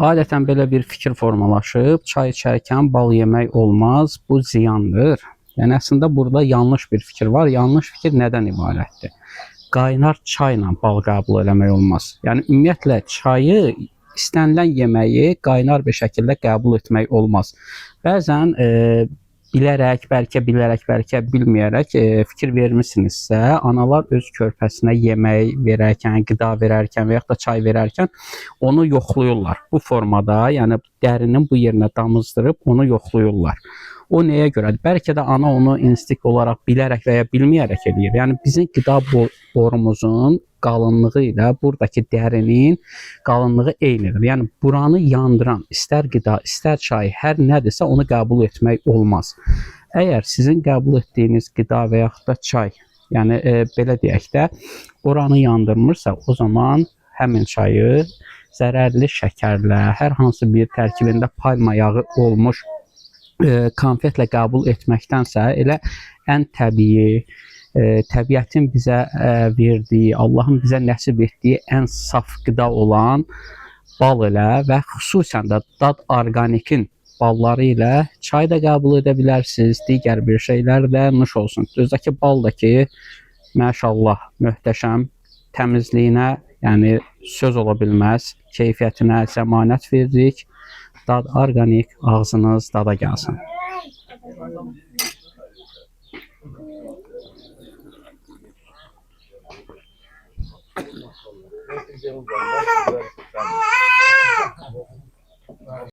Adətən belə bir fikir formalaşıb, çay içərkən bal yemək olmaz, bu ziyandır. Yəni əslində burada yanlış bir fikir var. Yanlış fikir nədən ibarətdir? Qaynar çayla bal qəbul eləmək olmaz. Yəni ümumiyyətlə çayı, istənilən yeməyi qaynar bir şəkildə qəbul etmək olmaz. Bəzən bilərək, bəlkə bilməyərək fikir vermisinizsə, analar öz körpəsinə yemək verərkən, qida verərkən və yaxud da çay verərkən onu yoxlayırlar. Bu formada, yəni dərinin bu yerinə damızdırıb onu yoxlayırlar. O nəyə görədir? Bəlkə də ana onu instinkt olaraq bilərək və ya bilməyərək eləyir. Yəni bizim qida borumuzun qalınlığı ilə buradakı dərinin qalınlığı eynidir. Yəni buranı yandıran istər qida, istər çay, hər nədirsə onu qəbul etmək olmaz. Əgər sizin qəbul etdiyiniz qida və yaxud da çay, yəni belə deyək də, oranı yandırmırsa, o zaman həmin çayı zərərli şəkərlə, hər hansı bir tərkibində palma yağı olmuş konfetlə qəbul etməkdənsə elə ən təbii, təbiətin bizə verdiyi, Allahın bizə nəsib etdiyi ən saf qida olan bal ilə və xüsusən də Dad Organikin balları ilə çay da qəbul edə bilərsiniz, digər bir şeylər də nuş olsun. Özdəki bal da ki, məşallah, möhtəşəm, təmizliyinə, yəni söz ola bilməz, keyfiyyətinə zəmanət veririk. Dad Organik, ağzınız dada gəlsin.